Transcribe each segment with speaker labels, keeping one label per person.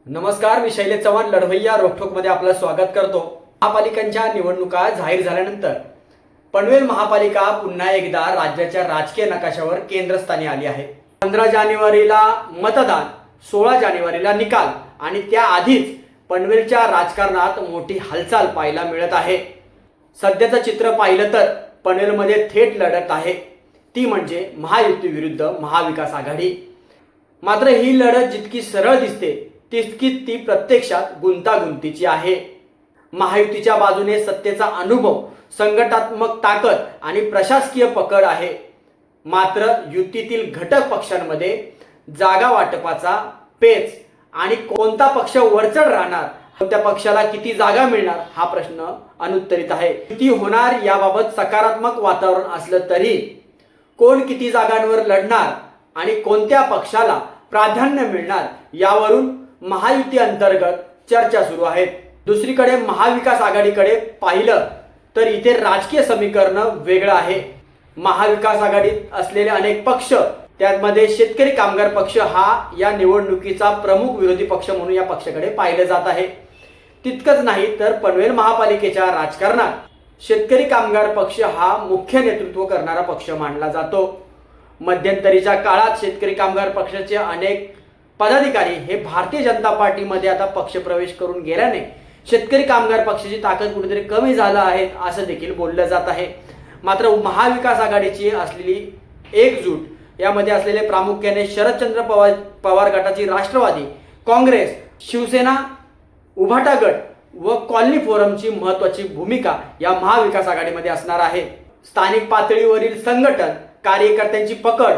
Speaker 1: नमस्कार, मी शैलेश चव्हाण लढवय्या रोखोकमध्ये आपलं स्वागत करतो। महापालिकांच्या निवडणुका जाहीर झाल्यानंतर पनवेल महापालिका पुन्हा एकदा राज्याच्या राजकीय नकाशावर केंद्रस्थानी आली आहे। 15 जानेवारीला मतदान, 16 जानेवारीला निकाल आणि त्याआधीच पनवेलच्या राजकारणात मोठी हालचाल पाहायला मिळत आहे। सध्याचं चित्र पाहिलं तर पनवेलमध्ये थेट लढत आहे, ती म्हणजे महायुती विरुद्ध महाविकास आघाडी। मात्र ही लढत जितकी सरळ दिसते तितकीच ती प्रत्यक्षात गुंतागुंतीची आहे। महायुतीच्या बाजूने सत्तेचा अनुभव, संघटनात्मक ताकद आणि प्रशासकीय पकड आहे। मात्र युतीतील घटक पक्षांमध्ये जागा वाटपाचा पेच आणि कोणता पक्ष वरचढ राहणार, कोणत्या पक्षाला किती जागा मिळणार हा प्रश्न अनुत्तरित आहे। युती होणार याबाबत सकारात्मक वातावरण असलं तरी कोण किती जागांवर लढणार आणि कोणत्या पक्षाला प्राधान्य मिळणार यावरून महायुती अंतर्गत चर्चा सुरू आहेत। दुसरीकडे महाविकास आघाडीकडे पाहिलं तर इथे राजकीय समीकरण वेगळं आहे। महाविकास आघाडीत असलेले अनेक पक्ष, त्यामध्ये शेतकरी कामगार पक्ष हा या निवडणुकीचा प्रमुख विरोधी पक्ष म्हणून या पक्षाकडे पाहिले जात आहे। तितकंच नाही तर पनवेल महापालिकेच्या राजकारणात शेतकरी कामगार पक्ष हा मुख्य नेतृत्व करणारा पक्ष मानला जातो। मध्यंतरीच्या काळात शेतकरी कामगार पक्षाचे अनेक पदाधिकारी हे भारतीय जनता पार्टीमध्ये आता पक्षप्रवेश करून गेल्याने शेतकरी कामगार पक्षाची ताकद कुठेतरी कमी झालं आहे असं देखील बोललं जात आहे। मात्र महाविकास आघाडीची असलेली एकजूट, यामध्ये असलेले प्रामुख्याने शरदचंद्र पवार गटाची राष्ट्रवादी काँग्रेस, शिवसेना, उभाटा गट व कॉलनी फोरमची महत्त्वाची भूमिका या महाविकास आघाडीमध्ये असणार आहे। स्थानिक पातळीवरील संघटन, कार्यकर्त्यांची पकड,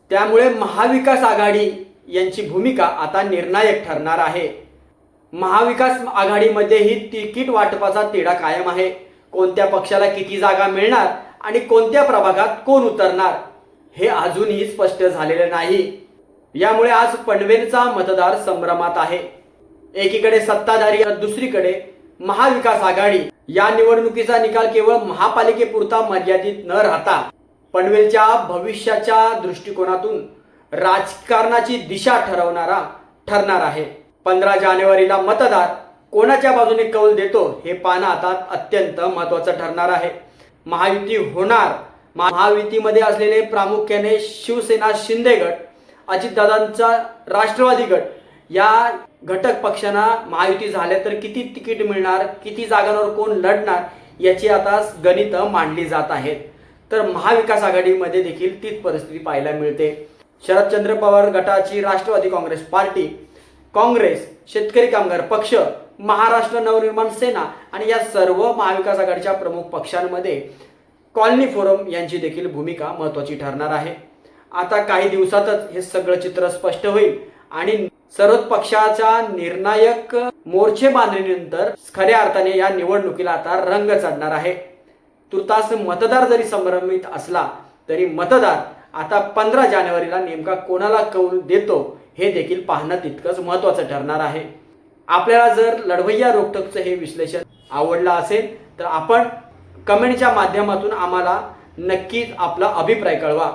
Speaker 1: त्यामुळे महाविकास आघाडी यांची भूमिका आता निर्णायक ठरणार आहे। महाविकास आघाडीमध्ये ही तिकीट वाटपाचा तिढा कायम आहे। कोणत्या पक्षाला किती जागा मिळणार आणि कोणत्या प्रभागात कोण उतरणार हे अजूनही स्पष्ट झालेले नाही। यामुळे आज पनवेलचा मतदार संभ्रमात आहे। एकीकडे सत्ताधारी, दुसरीकडे महाविकास आघाडी। या निवडणुकीचा निकाल केवळ महापालिकेपुरता मर्यादित न राहता पनवेलच्या भविष्याच्या दृष्टिकोनातून राजकारणाची दिशा ठरणार आहे। 15 जानेवारीला मतदार कोणाच्या बाजूने कौल देतो हे पाहणं आता अत्यंत महत्त्वाचं ठरणार आहे। महायुती होणार, महायुतीमध्ये असलेले प्रामुख्याने शिवसेना, शिंदे गट, अजितदादांचा राष्ट्रवादी गट या घटक पक्षांना महायुती झाल्या तर किती तिकीट मिळणार, किती जागांवर कोण लढणार याची आता गणित मांडली जात आहेत। तर महाविकास आघाडीमध्ये देखील तीच परिस्थिती पाहायला मिळते। शरदचंद्र पवार गटाची राष्ट्रवादी काँग्रेस पार्टी, काँग्रेस, शेतकरी कामगार पक्ष, महाराष्ट्र नवनिर्माण सेना आणि या सर्व महाविकास आघाडीच्या प्रमुख पक्षांमध्ये कॉलनी फोरम यांची देखील भूमिका महत्त्वाची ठरणार आहे। आता काही दिवसातच हे सगळं चित्र स्पष्ट होईल आणि सर्व पक्षाच्या निर्णायक मोर्चे बांधणीनंतर खऱ्या अर्थाने या निवडणुकीला आता रंग चढणार आहे। तुर्तास मतदार जरी संभ्रमित असला तरी मतदार आता 15 जानेवारीला नेमका कोणाला कौल देतो हे देखील पाहणं तितकंच महत्त्वाचं ठरणार आहे। आपल्याला जर लढवय्या रोखोकचं हे विश्लेषण आवडलं असेल तर आपण कमेंटच्या माध्यमातून आम्हाला नक्कीच आपला अभिप्राय कळवा।